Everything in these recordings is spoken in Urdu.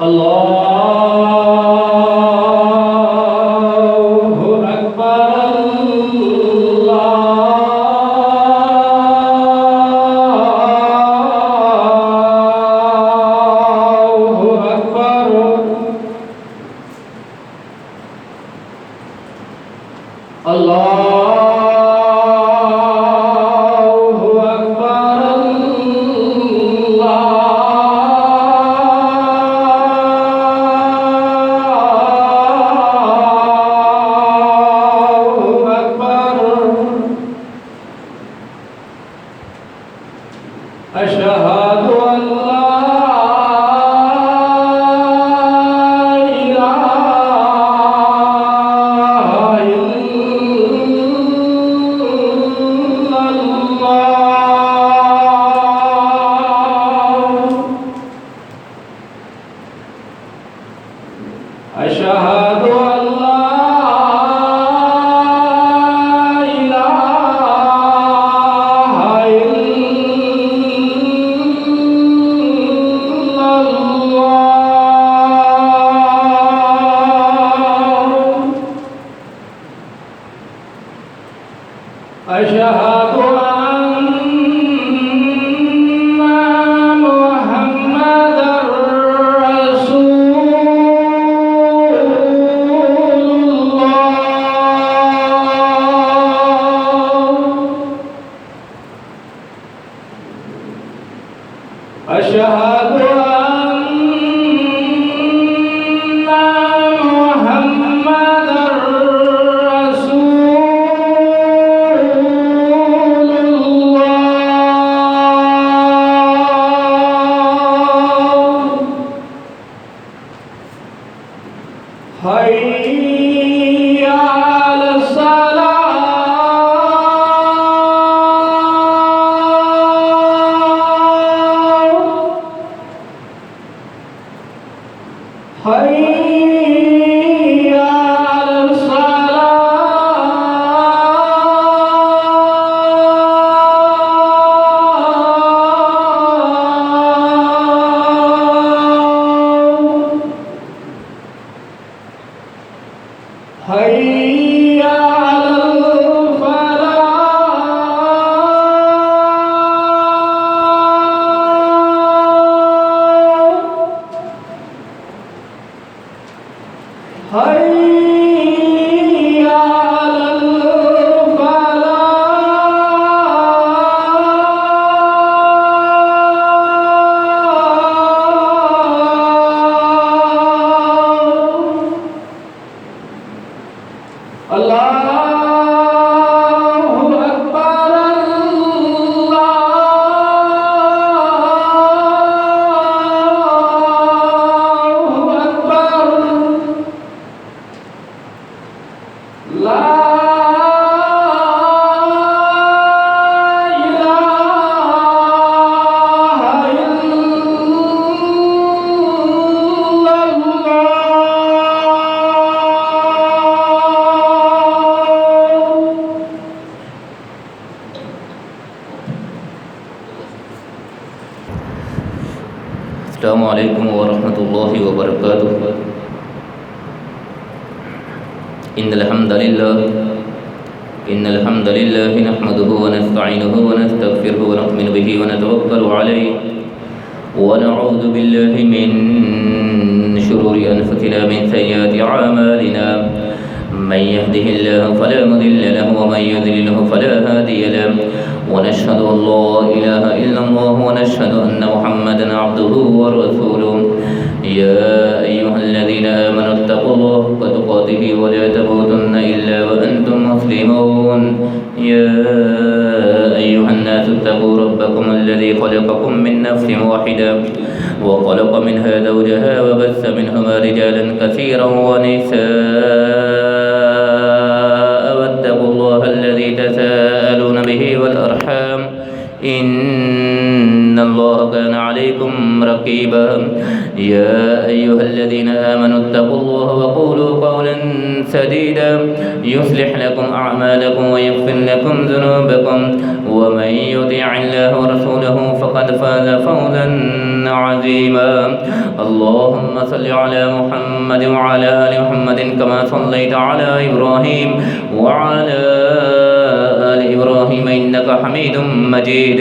الله أكبر الله أكبر أشهد أن لا إله إلا الله أشهد أن لا أشهد أن محمدًا رسول الله أشهد أن محمدًا حي على الصلاة حي على الصلاة حي على الفلاح حي على الفلاح الله أكبر الله أكبر لا إله إلا الله السلام عليكم ورحمة الله وبركاته. إن الحمد لله نحمده ونستعينه ونستغفره ونؤمن به ونتوكل عليه ونعوذ بالله من شرور أنفسنا من سيئات أعمالنا من يهده الله فلا مضل له ومن يضلله فلا هادي له ونشهد أن لا إله إلا الله ونشهد أن محمدا عبده ورسوله. يا أيها الذين آمنوا اتقوا الله حق تقاته ولا تموتن إلا وأنتم مسلمون. يا أيها الناس اتقوا ربكم الذي خلقكم من نفس واحدة وخلق منها زوجها وبث منهما رجالا كثيرا ونساء واتقوا الله الذي تساءلون به والأرحام إن الله كان عليكم رقيبا. يا أيها الذين آمنوا اتقوا الله وقولوا قولا سديدا يصلح لكم أعمالكم ويغفر لكم ذنوبكم ومن يطع الله ورسوله فقد فاز فوزا عظيما اللهم صل على محمد وعلى آل محمد كما صليت على إبراهيم وعلى آل إبراهيم إنك حميد مجيد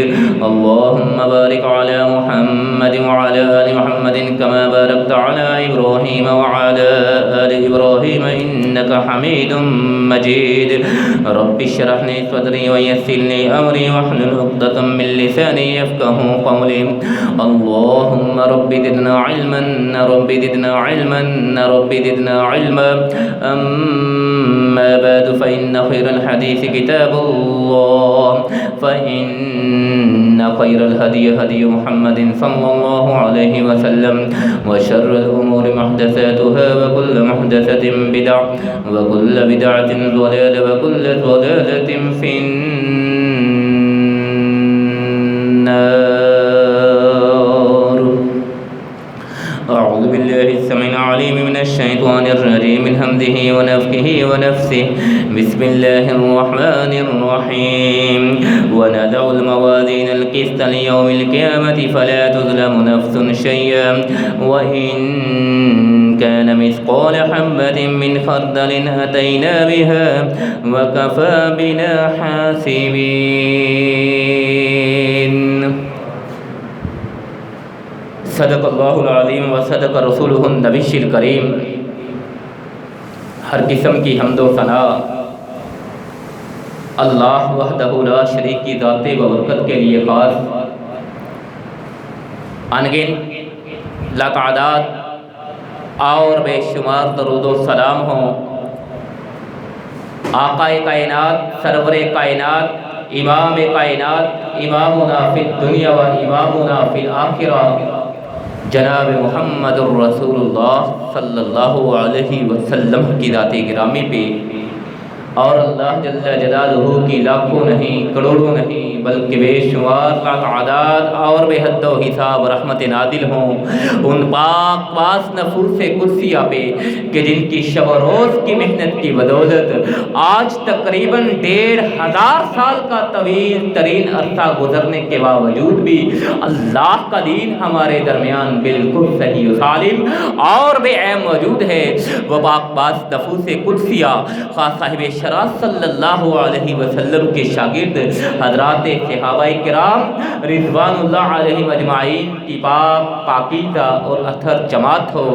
اللهم بارك على محمد وعلى آل محمد كما باركت على إبراهيم وعلى آل إبراهيم إنك حميد مجيد رب اشرح لي صدري ويسر لي أمري واحلل عقدة من لساني يفقهوا قولي اللهم رب زدنا علما رب زدنا علما رب زدنا علما أما بعد فإن خير الحديث كتاب الله فإن خير الهدي هدي محمد صلى الله عليه وسلم وشر الأمور محدثاتها وكل محدثة بدعة وكل بدعة ضلالة وكل ضلالة في النار أعوذ بالله السميع العليم من الشيطان الرجيم من همزه ونفخه ونفسه بسم الله الرحمن الرحيم ونضع الموازين القسط ليوم القيامة فلا تظلم نفس شيئا وإن كان مثقال حبة من خردل أتينا بها وكفى بنا حاسبين صدق اللہ العظیم و صدق رسولہ النبی الکریم ہر قسم کی حمد و ثنا اللہ وحدہ لا شریک کی ذات و برکت کے لیے خاص انگن لاتعداد اور بے شمار درود و سلام ہوں آقا کائنات سرور کائنات امام کائنات امامنا فی الدنیا و امامنا فی الآخرہ جناب محمد الرسول اللہ صلی اللہ علیہ وسلم کی ذات گرامی پہ اور اللہ جل جلالہ کی لاکھوں نہیں کروڑوں نہیں بلکہ بے شمار لاتعداد اور بے حد و حساب رحمت نازل ہوں ان پاک پاس نفوس قدسیہ پہ کہ جن کی شب و روز کی محنت کی بدولت آج تقریباً 1500 سال کا طویل ترین عرصہ گزرنے کے باوجود بھی اللہ کا دین ہمارے درمیان بالکل صحیح و سالم اور بے عیب موجود ہے وہ پاک پاس نفوس قدسیہ خاص صاحب شرع صلی اللہ علیہ وسلم کے شاگرد حضرات صحابہ کرام رضوان اللہ علیہ اجمعین کی پاکیزہ اور اطہر جماعت ہو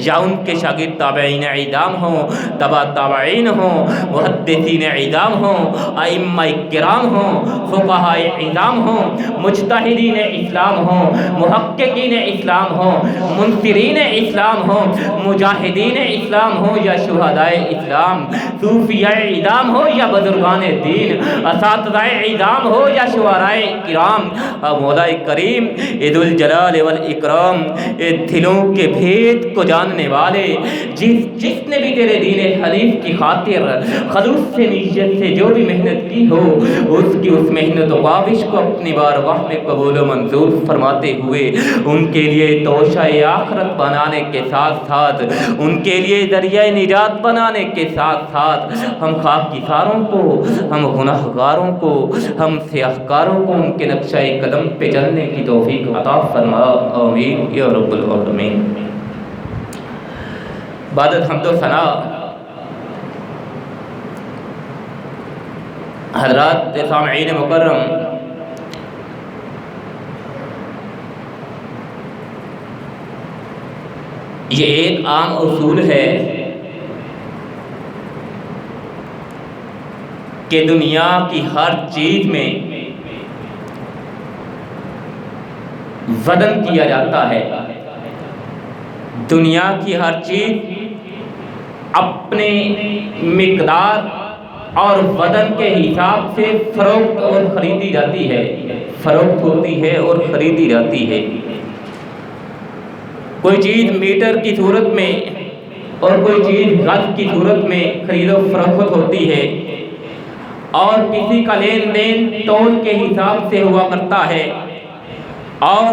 یا ان کے شاگرد تابعین اعظام ہوں تبع تابعین ہوں محدثین اعظام ہوں ائمہ کرام ہوں فقہاء اعظام ہوں مجتہدین اسلام ہوں محققین اسلام ہوں منصرین اسلام ہوں مجاہدین اسلام ہوں یا شہداء اسلام صوفیاء اعظام ہو یا بزرگان دین اساتذہ اعظام ہو یا شعراء کرام مولا کریم ذوالجلال والاکرام دلوں کے بھید کو جاننے والے جس نے بھی تیرے دین حنیف کی خاطر خلوص سے نیت سے جو بھی محنت کی ہو اس کی اس محنت و کاوش کو اپنی بارگاہ میں قبول و منظور فرماتے ہوئے ان کے لیے توشہ آخرت بنانے کے ساتھ ساتھ ان کے لیے ذریعہ نجات بنانے کے ساتھ ساتھ ہم خاکساروں کو ہم گناہگاروں کو ہم سیاہکاروں کو ان کے نقشہ قدم پہ چلنے کی توفیق عطا فرما آمین یا رب العالمین بعد حمد و ثنا حضرات سامعین مکرم یہ ایک عام اصول ہے کہ دنیا کی ہر چیز میں وزن کیا جاتا ہے. دنیا کی ہر چیز اپنے مقدار اور وزن کے حساب سے فروخت اور خریدی جاتی ہے، فروخت ہوتی ہے اور خریدی جاتی ہے. کوئی چیز میٹر کی صورت میں اور کوئی چیز گز کی صورت میں خرید و فروخت ہوتی ہے، اور کسی کا لین دین تول کے حساب سے ہوا کرتا ہے، اور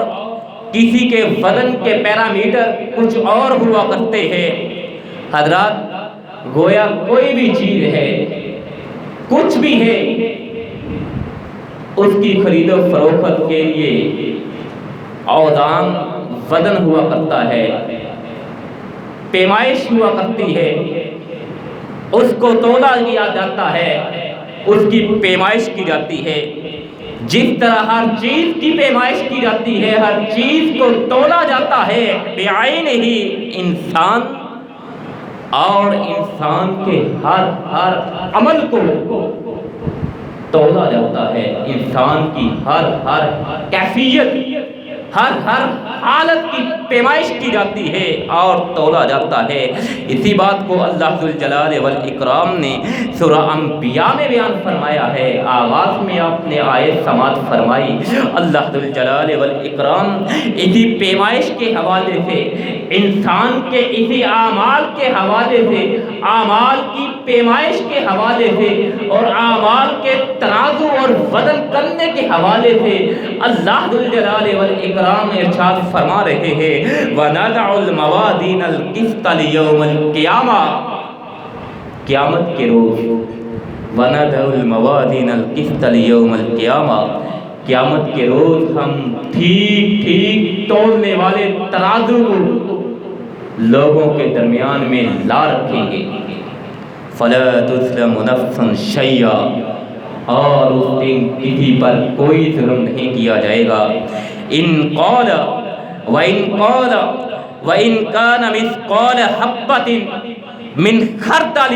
کسی کے وزن کے پیرامیٹر کچھ اور ہوا کرتے ہیں. حضرات گویا کوئی بھی چیز ہے، کچھ بھی ہے، اس کی خرید و فروخت کے لیے اوزان وزن ہوا کرتا ہے، پیمائش ہوا کرتی ہے، اس کو تولا کیا جاتا ہے، اس کی پیمائش کی جاتی ہے۔ جس طرح ہر چیز کی پیمائش کی جاتی ہے، ہر چیز کو تولا جاتا ہے، بعین ہی انسان اور انسان کے ہر عمل کو تولا جاتا ہے، انسان کی ہر کیفیت، ہر حالت کی پیمائش کی جاتی ہے اور تولا جاتا ہے۔ اسی بات کو اللہ ذوالجلال والاکرام نے سورہ انبیاء میں بیان فرمایا ہے۔ آغاز میں آپ نے آیت سماعت فرمائی، اللہ ذوالجلال والاکرام اسی پیمائش کے حوالے سے، انسان کے اسی اعمال کے حوالے سے، اعمال کی پیمائش کے حوالے سے اور اعمال کے ترازو اور وزن کرنے کے حوالے سے اللہ ذوالجلال والاکرام ارشاد فرما رہے ہیں، وَنَضَعُ الْمَوَازِينَ الْقِسْطَ لِيَوْمِ الْقِيَامَةِ، قیامت کے روز وَنَضَعُ الْمَوَازِينَ الْقِسْطَ لِيَوْمِ الْقِيَامَةِ، قیامت کے روز ہم ٹھیک تولنے والے ترازو کو لوگوں کے درمیان میں لا رکھیں گے، فَلَا تُظْلَمُ نَفْسٌ شَيْئًا، اور اس دن کسی پر کوئی ظلم نہیں کیا جائے گا۔ ان قال وَإِن قال وَإِن كَانَ مِثْقَالَ حَبَّةٍ مِّنْ خَرْدَلٍ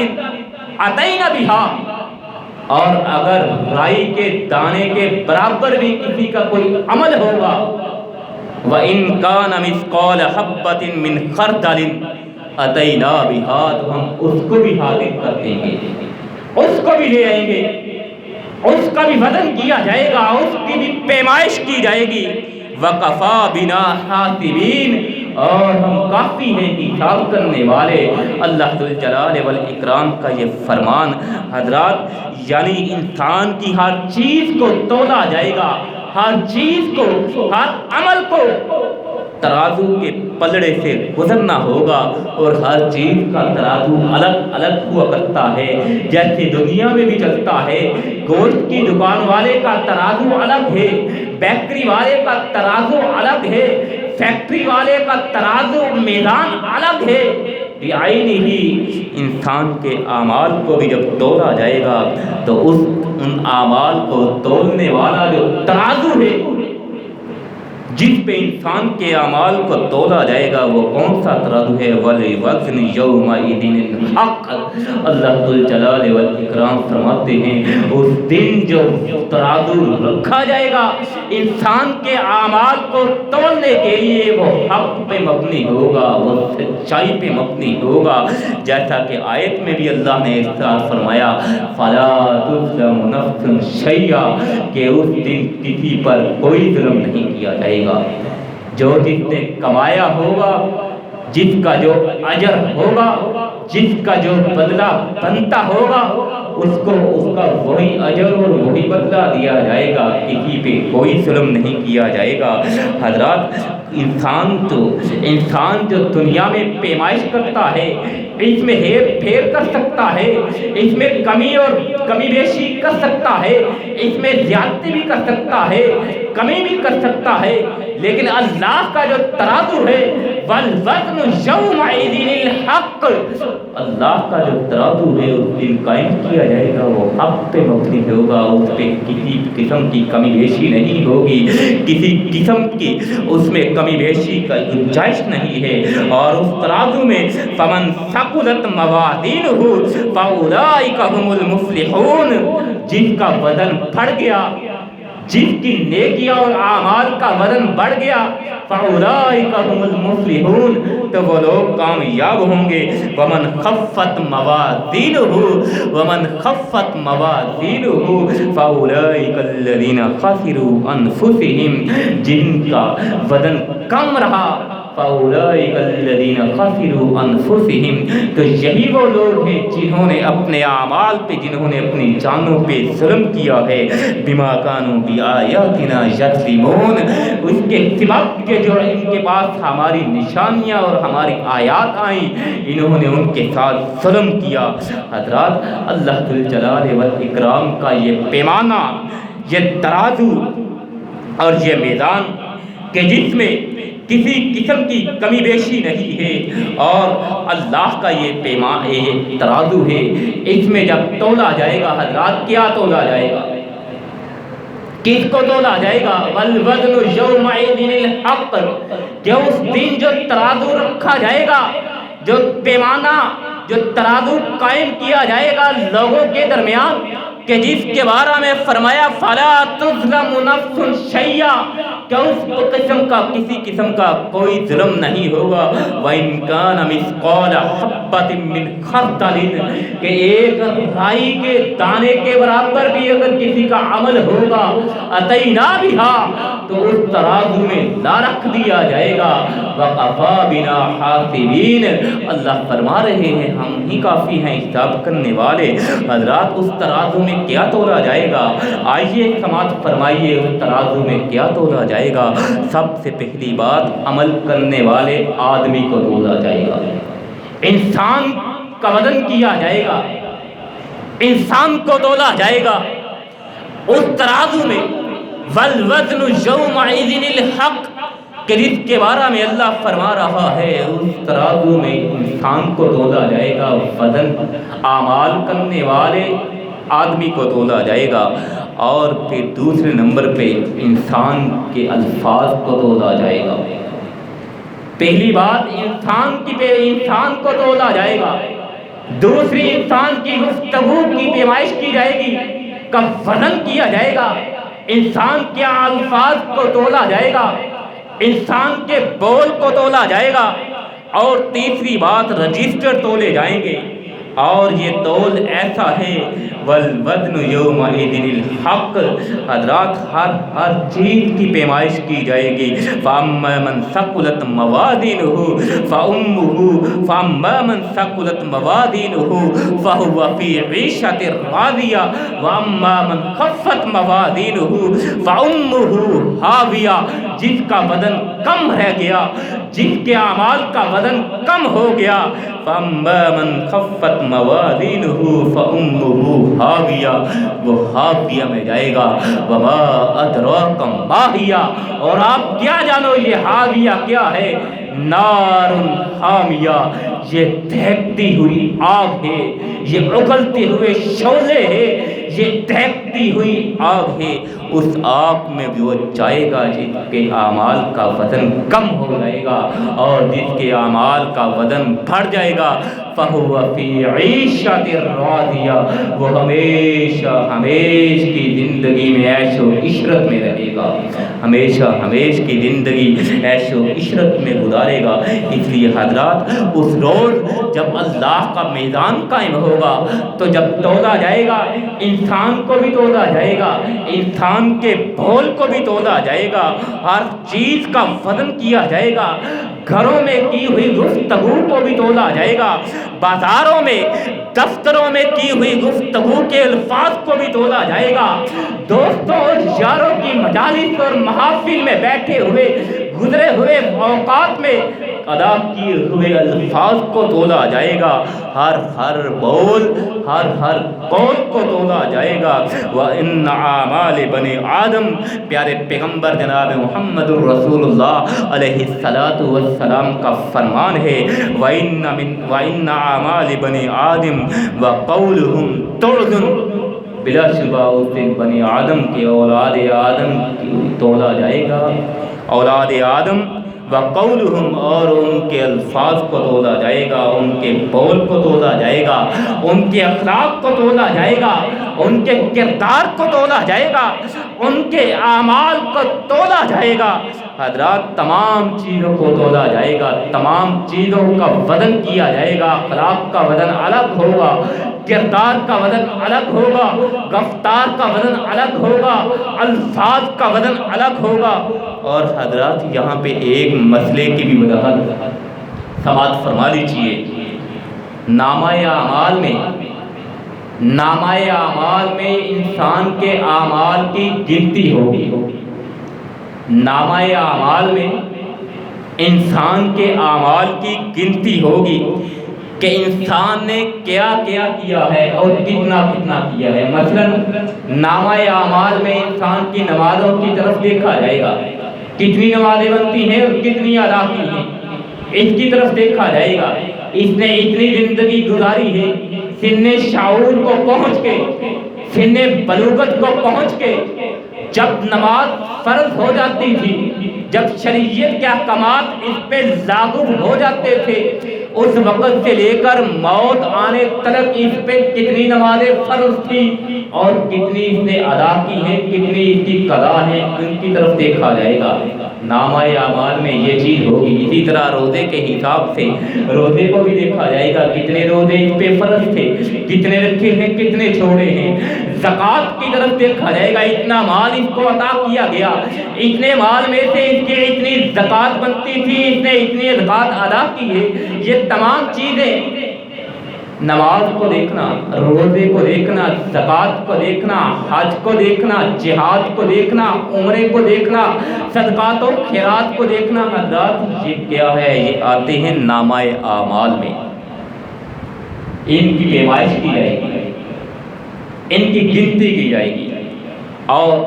أَتَيْنَا بِهَا، اور اگر رائی کے دانے کے برابر بھی کسی کا کوئی عمل ہوگا، وَإِن كَانَ مِثْقَالَ حَبَّةٍ مِّنْ خَرْدَلٍ أَتَيْنَا بِهَا، تو ہم اس کو بھی حاضر کر دیں گے، اس کو بھی لے آئیں گے، اس کا بھی وزن کیا جائے گا، اس کی بھی پیمائش کی جائے گی۔ وَكَفَى بِنَا حَاسِبِينَ، اور ہم کافی ہیں حساب کرنے والے۔ اللہ ذوالجلال والاکرام کا یہ فرمان حضرات، یعنی انسان کی ہر چیز کو تولا جائے گا، ہر چیز کو، ہر عمل کو ترازو کے پلڑے سے گزرنا ہوگا، اور ہر چیز کا ترازو الگ الگ ہوا کرتا ہے۔ جیسے دنیا میں بھی چلتا ہے، گوشت کی دکان والے کا ترازو الگ ہے، بیکری والے کا ترازو الگ ہے، فیکٹری والے کا ترازو میدان الگ ہے۔ بعین ہی انسان کے اعمال کو بھی جب تولا جائے گا تو ان اعمال کو تولنے والا جو ترازو ہے، جس پہ انسان کے اعمال کو تولا جائے گا، وہ کون سا ترازو ہے؟ وَالْوَزْنُ يَوْمَئِذٍ الْحَقُّ، اللہ ذوالجلال والاکرام فرماتے ہیں اس دن جو ترازو رکھا جائے گا انسان کے اعمال کو تولنے کے لیے، وہ حق پہ مبنی ہوگا، وہ سچائی پہ مبنی ہوگا، جیسا کہ آیت میں بھی اللہ نے ارشاد فرمایا، فَلَا تُظْلَمُ نَفْسٌ شَيْئًا، کہ اس دن کسی پر کوئی ظلم نہیں کیا جائے گا۔ جو جس نے کمایا ہوگا، جس کا جو اجر ہوگا، جس کا جو بدلہ بنتا ہوگا، اس کو اس کا وہی اجر اور وہی بدلہ دیا جائے گا، کسی پہ کوئی ظلم نہیں کیا جائے گا۔ حضرات، انسان جو دنیا میں پیمائش کرتا ہے، اس میں ہیر پھیر کر سکتا ہے، اس میں کمی اور کمی بیشی کر سکتا ہے، اس میں زیادتی بھی کر سکتا ہے، کمی بھی کر سکتا ہے، لیکن اللہ کا جو ترازو ہے، وَالْوَزْنُ يَوْمَئِذٍ الْحَقُّ، اللہ کا جو ترازو ہے اس دن قائم کیا جائے گا، وہ حق پہ مبنی ہوگا، اس پہ کسی قسم کی کمی بیشی نہیں ہوگی، کسی قسم کی اس میں کمی بیشی کا گنجائش نہیں ہے۔ اور اس ترازو میں فَمَنْ ثَقُلَتْ مَوَازِينُهُ فَأُولَئِكَ هُمُ الْمُفْلِحُونَ، جس کا وزن بڑھ گیا، جس کی نیکیاں اور اعمال کا وزن بڑھ گیا، فَأُولَئِكَ هُمُ الْمُفْلِحُونَ، تو وہ لوگ کامیاب ہوں گے۔ وَمَنْ خَفَّتْ مَوَازِينُهُ فَأُولَئِكَ الَّذِينَ خَسِرُوا أَنفُسَهُمْ، جن کا وزن کم رہا، فَأُولَٰئِكَ الَّذِينَ خَسِرُوا أَنفُسَهُم، تو یہی وہ لوگ ہیں جنہوں نے اپنے اعمال پہ، جنہوں نے اپنی جانوں پہ ظلم کیا ہے، بِمَا كَانُوا بِآيَاتِنَا يَظْلِمُونَ، اس کے سبب کہ جو ان کے پاس ہماری نشانیاں اور ہماری آیات آئیں، انہوں نے ان کے ساتھ ظلم کیا۔ حضرات، اللہ ذو الجلال والاکرام کا یہ پیمانہ، یہ ترازو اور یہ میزان کہ جس میں کسی قسم کی کمی بیشی نہیں ہے، اور اللہ کا یہ ترازو ہے، اس میں جب تولا جائے گا حضرات، کیا تولا جائے گا؟ کس کو تولا جائے گا؟ والوزن یومئذ الحق، کہ اس دن جو ترازو رکھا جائے گا، جو پیمانہ، جو ترازو قائم کیا جائے گا لوگوں کے درمیان، کہ جس کے بارے میں فرمایا فلا تظلم نفس شیئا، کہ اس قسم کا، کسی قسم کا کوئی ظلم نہیں ہوگا۔ وَإِن كَانَ مِثْقَالَ حَبَّةٍ مِّنْ خَرْدَلٍ، کہ ایک رائی کے دانے کے برابر بھی اگر کسی کا عمل ہوگا، أَتَيْنَا بِهَا، تو اس ترازو میں لا رکھ دیا جائے گا۔ وَقَفَى بِنَا حَاسِبِينَ، اللہ فرما رہے ہیں ہم ہی کافی ہیں حساب کرنے والے۔ حضرات، اس ترازو میں کیا تولا جائے گا؟ آئیے سماعت فرمائیے، اس ترازو میں کیا تولا جائے گا؟ سب سے پہلی بات، عمل کرنے والے آدمی کو تولا جائے گا، انسان کا وزن کیا جائے گا، انسان کو تولا جائے گا اس ترازو میں۔ والوزن یومئذ الحق، کہ جس کے بارے میں اللہ فرما رہا ہے اس ترازو میں انسان کو تولا جائے گا، وزن اعمال کرنے والے آدمی کو تولا جائے گا، اور پھر دوسرے نمبر پہ انسان کے الفاظ کو تولا جائے گا۔ پہلی بات انسان کو تولا جائے گا، دوسری انسان کی گفتگو کی پیمائش کی جائے گی، کا وزن کیا جائے گا، انسان کے الفاظ کو تولا جائے گا، انسان کے بول کو تولا جائے گا، اور تیسری بات رجسٹر تولے جائیں گے، اور یہ تول ایسا ہے والوزن یومئذ الحق۔ حضرات، ہر چیز کی پیمائش کی جائے گی۔ فَأَمَّا مَنْ ثَقُلَتْ مَوَازِينُهُ فَهُوَ فِي عِيشَةٍ رَاضِيَةٍ وَأَمَّا مَنْ خَفَّتْ مَوَازِينُهُ فَأُمُّهُ هَاوِيَةٌ، جس کا وزن کم رہ گیا، جس کے اعمال کا وزن کم ہو گیا، فَأَمَّا مَنْ خَفَّتْ مَوَازِينُهُ فَأُمُّهُ ہاویہ، وہ ہاویہ میں جائے گا۔ وَمَا أَدْرَاكَ مَا هِيَ، اور آپ کیا جانو یہ ہاویہ کیا ہے؟ نار حامیہ، یہ دہکتی ہوئی آگ ہے، یہ اگلتے ہوئے شعلے ہے، یہ دہکتی ہوئی آگ ہے۔ اس آگ میں بھی وہ جائے گا جس کے اعمال کا وزن کم ہو جائے گا، اور جس کے اعمال کا وزن بڑھ جائے گا، فَهُوَ فِي عِيشَةٍ رَاضِيَةٍ، وہ ہمیشہ کی زندگی میں عیش و عشرت میں رہے گا، ہمیشہ کی زندگی عیش و عشرت میں گزارے گا۔ اس لیے حضرات، اس روز جب اللہ کا میدان قائم ہوگا، تو جب تولا جائے گا، انسان کو بھی تولا جائے گا، انسان کے بول کو بھی تولا جائے گا، ہر چیز کا وزن کیا جائے گا، گھروں میں کی ہوئی گفتگو کو بھی تولا جائے گا، بازاروں میں، دفتروں میں کی ہوئی گفتگو کے الفاظ کو بھی تولا جائے گا، دوستوں اور یاروں کی مجالس اور محافل میں بیٹھے ہوئے، گزرے ہوئے اوقات میں ادا کیے ہوئے الفاظ کو تولا جائے گا، ہر بول، ہر قول کو تولا جائے گا۔ وَإِنَّ أَعْمَالِ بَنِي آدم، پیارے پیغمبر جناب محمد الرسول اللہ علیہ السلام کا فرمان ہے، وَإِنَّ أَعْمَالِ بَنِي آدم وَقَوْلُهُمْ تُعْذُنْ، بلا شبہ اس دن بنی آدم کی اولاد آدم کی تولا جائے گا، اولاد آدم وَقَوْلُهُمْ، اور ان کے الفاظ کو تولا جائے گا، ان کے بول کو تولا جائے گا، ان کے اخلاق کو تولا جائے گا، ان کے کردار کو تولا جائے گا، ان کے اعمال کو تولا جائے گا۔ حضرات، تمام چیزوں کو تولا جائے گا، تمام چیزوں کا وزن کیا جائے گا، اخلاق کا وزن الگ ہوگا، کردار کا وزن الگ ہوگا، گفتار کا وزن الگ ہوگا، الفاظ کا وزن الگ ہوگا، اور حضرات یہاں پہ ایک مسئلے کی بھی وضاحت سماعت فرما لیجیے۔ نامہ اعمال میں انسان کے اعمال کی گنتی ہوگی۔ نامہ اعمال میں انسان کے اعمال کی گنتی ہوگی کہ انسان نے کیا کیا کیا ہے اور کتنا کتنا کیا ہے۔ مثلا نامہ اعمال میں انسان کی نمازوں کی طرف دیکھا جائے گا، کتنی نمازیں بنتی ہیں اور کتنی ادا کی ہیں، اس کی طرف دیکھا جائے گا۔ اس نے اتنی زندگی گزاری ہے، سن شعور کو پہنچ کے، سن بلوغت کو پہنچ کے، جب نماز فرض ہو جاتی تھی، جب شریعت کے احکامات اس پہ لاگو ہو جاتے تھے، اس وقت سے لے کر موت آنے تک اس پہ کتنی نمازیں فرض تھی اور کتنی اس نے ادا کی ہیں، کتنی اس کی قضا ہے، ان کی طرف دیکھا جائے گا۔ نامہ اعمال میں یہ چیز ہوگی۔ اسی طرح روزے کے حساب سے روزے کو بھی دیکھا جائے گا، کتنے روزے اس پہ فرض تھے، کتنے رکھے ہیں، کتنے چھوڑے ہیں۔ زکوٰۃ کی طرف دیکھا جائے گا، اتنا مال اس کو عطا کیا گیا، اتنے مال میں سے اس کے اتنی زکوٰۃ بنتی تھی، اس نے اتنی زکوٰۃ ادا کی ہے۔ یہ تمام چیزیں، نماز کو دیکھنا، روزے کو دیکھنا، زکوٰۃ کو دیکھنا، حج کو دیکھنا، جہاد کو دیکھنا، عمرے کو دیکھنا، صدقات و خیرات کو دیکھنا، حضرات یہ کیا ہے؟ یہ آتے ہیں نامہ اعمال میں۔ ان کی پیمائش کی جائے گی، ان کی گنتی کی جائے گی، اور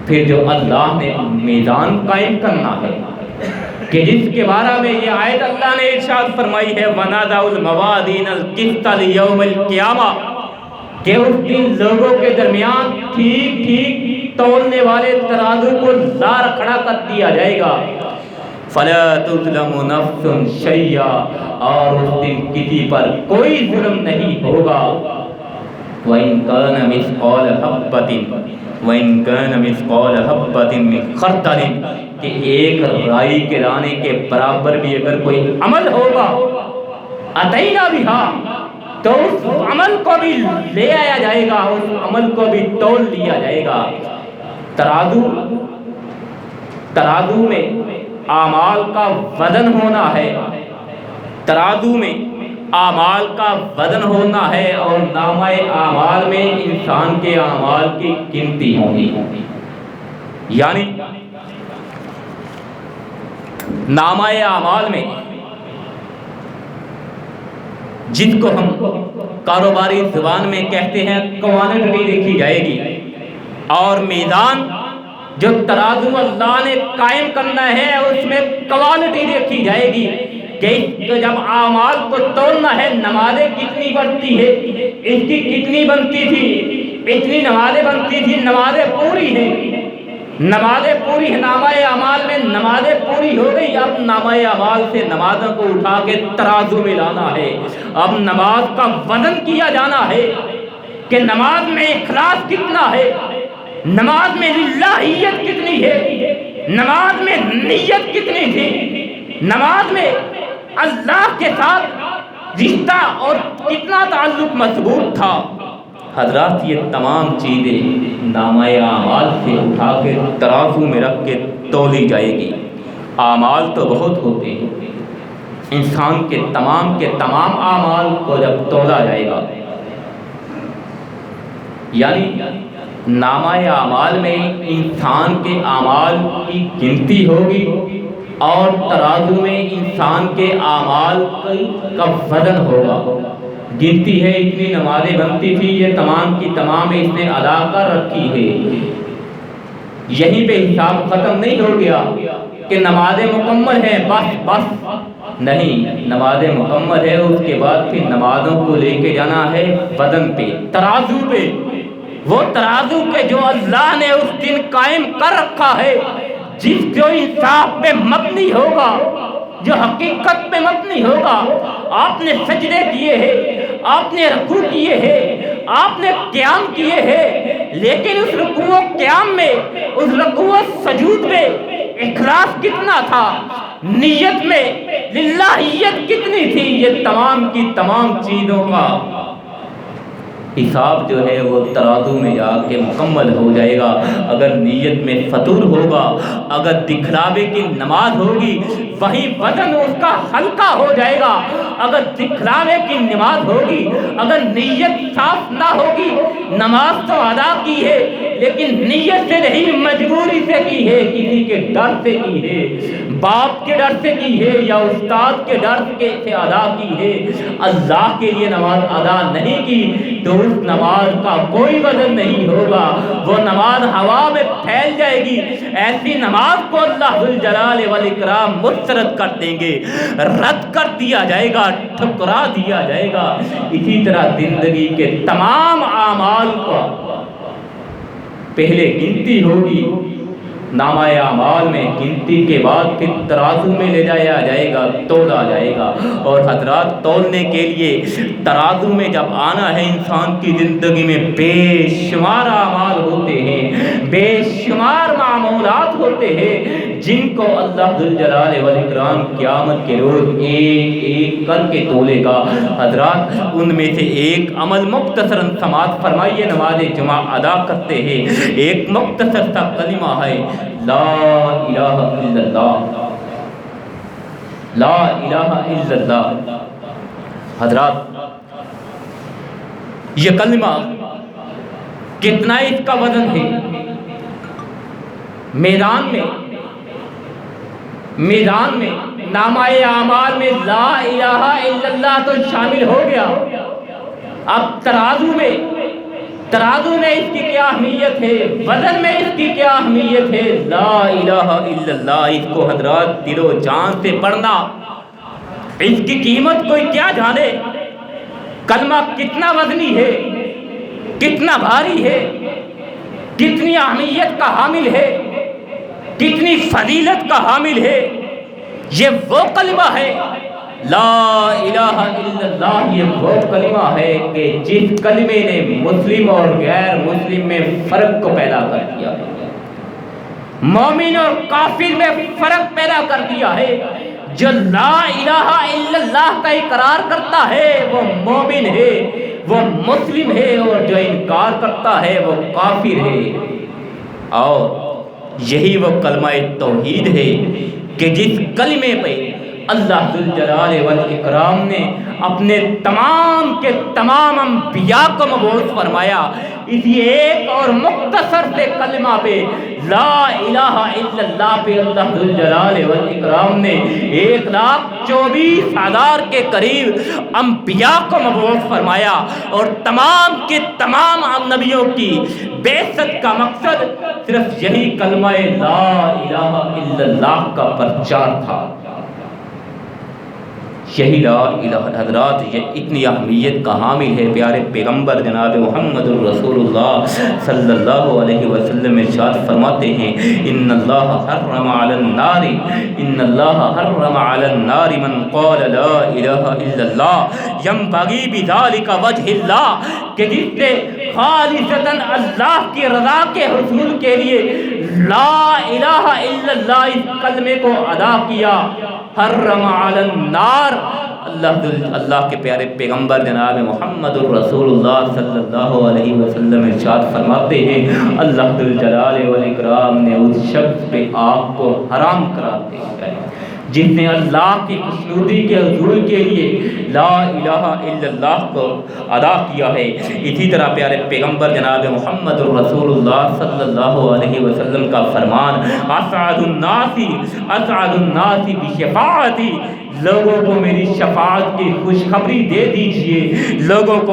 پھر جو اللہ نے میزان قائم کرنا ہے، کہ جس کے بارے میں یہ آیت اللہ نے ارشاد فرمائی ہے وَنَضَعُ الْمَوَازِينَ الْقِسْطَ لِيَوْمِ الْقِيَامَةِ، کہ اس دن لوگوں کے درمیان ٹھیک ٹھیک تولنے والے ترازو کو زار کھڑا کر دیا جائے گا۔ فَلَا تُظْلَمُ نَفْسٌ شَيْئًا، اور اس دن کسی پر کوئی ظلم نہیں ہوگا۔ وَإِن كَانَ مِثْقَالَ حَبَّةٍ مِّن خَرْدَلٍ، کہ ایک رائی کے دانے کے برابر بھی اگر کوئی عمل ہوگا اَتَيْنَا بِهَا، تو اس عمل کو بھی لے آیا جائے گا، اس عمل کو بھی تول لیا جائے گا۔ ترازو میں اعمال کا وزن ہونا ہے، ترازو میں اعمال کا وزن ہونا ہے، اور نامہ اعمال میں انسان کے اعمال کی گنتی ہوگی۔ یعنی نامہ اعمال میں جس کو ہم کاروباری زبان میں کہتے ہیں کوانٹٹی دیکھی جائے گی، اور میزان جو ترازو اللہ نے قائم کرنا ہے اس میں کوانٹٹی دیکھی جائے گی، کہ جب اعمال کو تولنا ہے، نمازیں کتنی بنتی ہے، اس کی کتنی بنتی تھی، اتنی نمازیں بنتی تھی، نمازیں پوری ہیں، نمازیں پوری ہیں، نامہ اعمال میں نمازیں پوری ہو گئی۔ اب نامہ اعمال سے نمازوں کو اٹھا کے ترازو میں لانا ہے، اب نماز کا وزن کیا جانا ہے کہ نماز میں اخلاص کتنا ہے، نماز میں للہیت کتنی ہے، نماز میں نیت کتنی تھی، نماز میں اللہ کے ساتھ رشتہ اور کتنا تعلق مضبوط تھا۔ حضرات یہ تمام چیزیں نامہ اعمال سے اٹھا کے ترازو میں رکھ کے تولی جائے گی۔ اعمال تو بہت ہوتے ہیں، انسان کے تمام اعمال کو جب تولا جائے گا، یعنی نامہ اعمال میں انسان کے اعمال کی گنتی ہوگی، اور ترازو میں انسان کے اعمال کا وزن ہوگا۔ گنتی ہے، اتنی نمازیں بنتی تھی، یہ تمام کی تمام اس نے ادا کر رکھی ہے۔ یہیں پہ حساب ختم نہیں ہو گیا کہ نمازیں مکمل ہیں بس نہیں، نمازیں مکمل ہے، اس کے بعد پھر نمازوں کو لے کے جانا ہے وزن پہ، ترازو پہ، وہ ترازو کے جو اللہ نے اس دن قائم کر رکھا ہے، جس جو انصاف پہ مبنی ہوگا، جو حقیقت پہ مبنی ہوگا۔ آپ نے سجدے کیے ہیں، آپ نے رکوع کیے ہیں، آپ نے قیام کیے ہیں، لیکن اس رکوع و قیام میں، اس رکوع و سجود میں اخلاص کتنا تھا، نیت میں للہیت کتنی تھی، یہ تمام کی تمام چیزوں کا حساب جو ہے وہ ترازو میں جا کے مکمل ہو جائے گا۔ اگر نیت میں فطور ہوگا، اگر دکھلاوے کی نماز ہوگی، وہی وزن اس کا ہلکا ہو جائے گا۔ اگر دکھلاوے کی نماز ہوگی، اگر نیت صاف نہ ہوگی، نماز تو ادا کی ہے لیکن نیت سے نہیں، مجبوری سے کی ہے، کسی کے ڈر سے کی ہے، باپ کے ڈر سے کی ہے یا استاد کے ڈر سے ادا کی ہے، اللہ کے لیے نماز ادا نہیں کی تو اس نماز کا کوئی وزن نہیں ہوگا، وہ نماز ہوا میں پھیل جائے گی۔ ایسی نماز کو اللہ ذوالجلال والاکرام مسترد کر دیں گے، رد کر دیا جائے گا، ٹھکرا دیا جائے گا۔ اسی طرح زندگی کے تمام اعمال کو پہلے گنتی ہوگی، نامہ اعمال میں گنتی کے بعد پھر ترازو میں لے جایا جائے گا، تولا جائے گا۔ اور حضرات، تولنے کے لیے ترازو میں جب آنا ہے، انسان کی زندگی میں بے شمار اعمال ہوتے ہیں، بے شمار معمولات ہوتے ہیں جن کو اللہ ذوالجلال والاکرام قیامت کے روز ایک ایک کر کے تولے گا۔ حضرات، ان میں سے ایک عمل مختصراً سماعت فرمائیے، نماز جمعہ ادا کرتے ہیں، ایک مختصر سا کلمہ ہے، لا الہ الا اللہ، لا الہ الا اللہ۔ حضرات، یہ کلمہ کتنا اس کا وزن ہے؟ میدان میں نامہ اعمال میں لا الہ الا اللہ تو شامل ہو گیا، اب ترازو میں اس کی کیا اہمیت ہے، وزن میں اس کی کیا اہمیت ہے؟ لا الہ الا اللہ، اس کو حضرات دل و جان سے پڑھنا، اس کی قیمت کوئی کیا جانے۔ کلمہ کتنا وزنی ہے، کتنا بھاری ہے، کتنی اہمیت کا حامل ہے، کتنی فضیلت کا حامل ہے۔ یہ وہ کلمہ ہے، لا الہ الا اللہ، یہ وہ کلمہ ہے کہ جس کلمے نے مسلم اور غیر مسلم میں فرق کو پیدا کر دیا ہے، مومن اور کافر میں فرق پیدا کر دیا ہے۔ جو لا الہ الا اللہ کا اقرار کرتا ہے وہ مومن ہے، وہ مسلم ہے، اور جو انکار کرتا ہے وہ کافر ہے۔ اور یہی وہ کلمہ توحید ہے کہ جس کلمے پہ اللہ ذوالجلال والاکرام نے اپنے تمام کے تمام انبیاء کو مبعوث فرمایا۔ اسی ایک اور مختصر سے کلمہ پہ، لا الہ الا اللہ پہ، اللہ ذوالجلال والاکرام نے 1,24,000 کے قریب انبیاء کو مبعوث فرمایا، اور تمام کے تمام نبیوں کی بعثت کا مقصد صرف یہی کلمہ لا الہ الا اللہ کا پرچار تھا۔ یہی لا الہ، حضرات، یہ اتنی اہمیت کا حامل ہے۔ پیارے پیغمبر جناب محمد الرسول اللہ صلی اللہ علیہ وسلم ارشاد فرماتے ہیں، ان اللہ حرم علی النار، ان اللہ حرم علی النار من قال لا الہ الا اللہ ینبغی بذلک وجہ اللہ، کہ جس نے خالصتاً اللہ کی رضا کے حصول کے لیے لا الہ الا اللہ اس کلمے کو ادا کیا، حرم علی النار، اللہ کے پیارے پیغمبر جناب محمد الرسول اللہ صلی اللہ علیہ وسلم ارشاد فرماتے ہیں، اللہ ذوالجلال والاکرام نے اس شخص پہ آگ کو حرام قرار دیا ہے جس نے اللہ کی خوشنودی کے حصول کے لیے لا الہ الا اللہ کو ادا کیا ہے۔ اسی طرح پیارے پیغمبر جناب محمد الرسول اللہ صلی اللہ علیہ وسلم کا فرمان، اسعد الناس بشفاعتی، لوگوں کو میری شفاعت کی خوشخبری دے دیجئے، لوگوں کو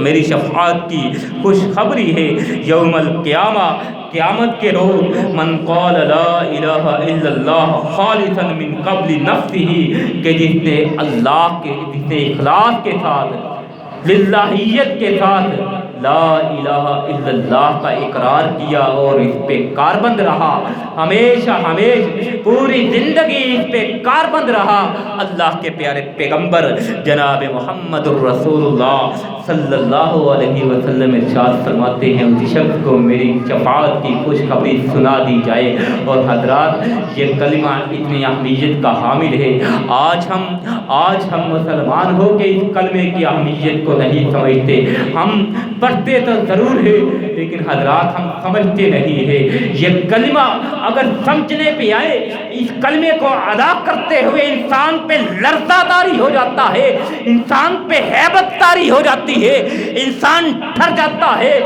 میری شفاعت کی خوشخبری ہے۔ یوم القیامہ، قیامت کے روز، من قال لا الہ الا اللہ خالصا من قبل نفسہ، کہ جس نے اللہ کے، جس نے اخلاص کے ساتھ، للہیت کے ساتھ لا الہ الا اللہ کا اقرار کیا اور اس پہ کاربند رہا، ہمیشہ پوری زندگی اس پہ کاربند رہا، اللہ کے پیارے پیغمبر جناب محمد الرسول اللہ صلی اللہ علیہ وسلم ارشاد فرماتے ہیں اس شخص کو میری شفاعت کی خوشخبری سنا دی جائے۔ اور حضرات یہ کلمہ اتنی اہمیت کا حامل ہے، آج ہم مسلمان ہو کے اس کلمے کی اہمیت کو نہیں سمجھتے، ہم پڑھتے تو ضرور ہے لیکن حضرات ہم سمجھتے نہیں ہے۔ یہ کلمہ اگر سمجھنے پہ آئے، اس کلمے کو ادا کرتے ہوئے انسان پہ لرزہ طاری ہو جاتا ہے، انسان پہ ہیبت طاری ہو جاتی ہے، انسان ڈر جاتا ہے،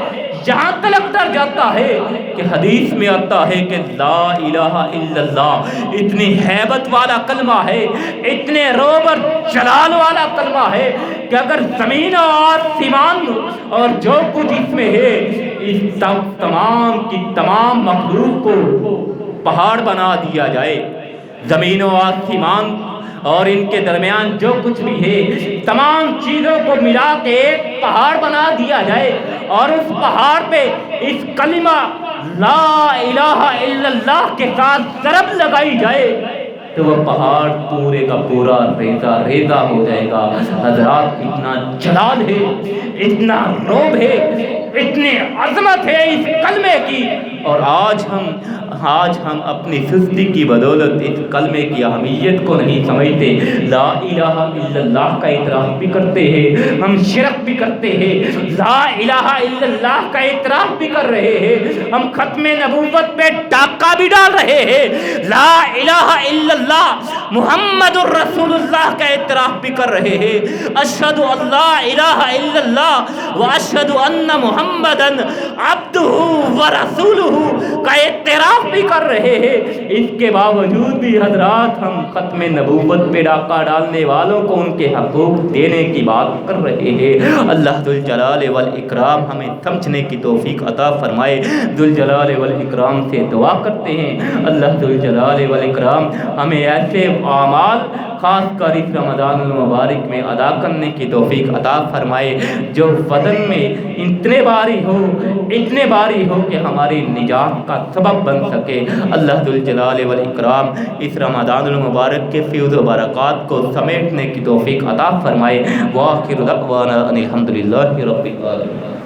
جہاں تلک ڈر جاتا ہے کہ حدیث میں آتا ہے کہ لا الہ الا اللہ اتنی ہیبت والا کلمہ ہے، اتنے روب اور جلال والا کلمہ ہے کہ اگر زمین و آسمان اور جو کچھ اس میں ہے اس تمام کی تمام مخلوق کو پہاڑ بنا دیا جائے، زمین و آسمان اور ان کے درمیان جو کچھ بھی ہے تمام چیزوں کو ملا کے ایک پہاڑ بنا دیا جائے اور اس پہاڑ پہ اس کلمہ لا الہ الا اللہ کے ساتھ ضرب لگائی جائے تو وہ پہاڑ پورے کا پورا ریزہ ہو جائے گا۔ حضرات اتنا جلال ہے، اتنا روب ہے، اتنی عظمت ہے اس کلمے کی، اور آج ہم اپنی سستی کی بدولت اس کلمے کی اہمیت کو نہیں سمجھتے۔ لا الہ الا اللہ کا اعتراف بھی کرتے ہیں، ہم شرک بھی کرتے ہیں، لا الہ الا اللہ کا اعتراف بھی کر رہے ہیں، ہم ختم نبوت پہ ڈاکہ بھی ڈال رہے ہیں، لا الہ الا اللہ محمد الرسول اللہ کا اعتراف بھی کر رہے ہیں، اشہد ان لا الہ الا اللہ و اشہد ان محمدًا عبدہ و رسولہ کا اعتراف بھی کر رہے ہیں۔ اس کے باوجود بھی حضرات ہم ختم نبوت پہ ڈاکہ ڈالنے والوں کو ان کے حقوق دینے کی بات کر رہے ہیں۔ اللہ ذوالجلال والاکرام ہمیں سمجھنے کی توفیق عطا فرمائے۔ ذوالجلال والاکرام سے دعا کرتے ہیں اللہ ذوالجلال والاکرام ہمیں ایسے اعمال خاص کر اس رمضان المبارک میں ادا کرنے کی توفیق عطا فرمائے جو بدن میں اتنے باری ہو کہ ہماری نجات کا سبب بن سکے۔ اللہ ذوالجلال والاکرام اس رمضان المبارک کے فیض و برکات کو سمیٹنے کی توفیق عطا فرمائے۔ وآخر دعوانا ان الحمد للہ رب العالمین۔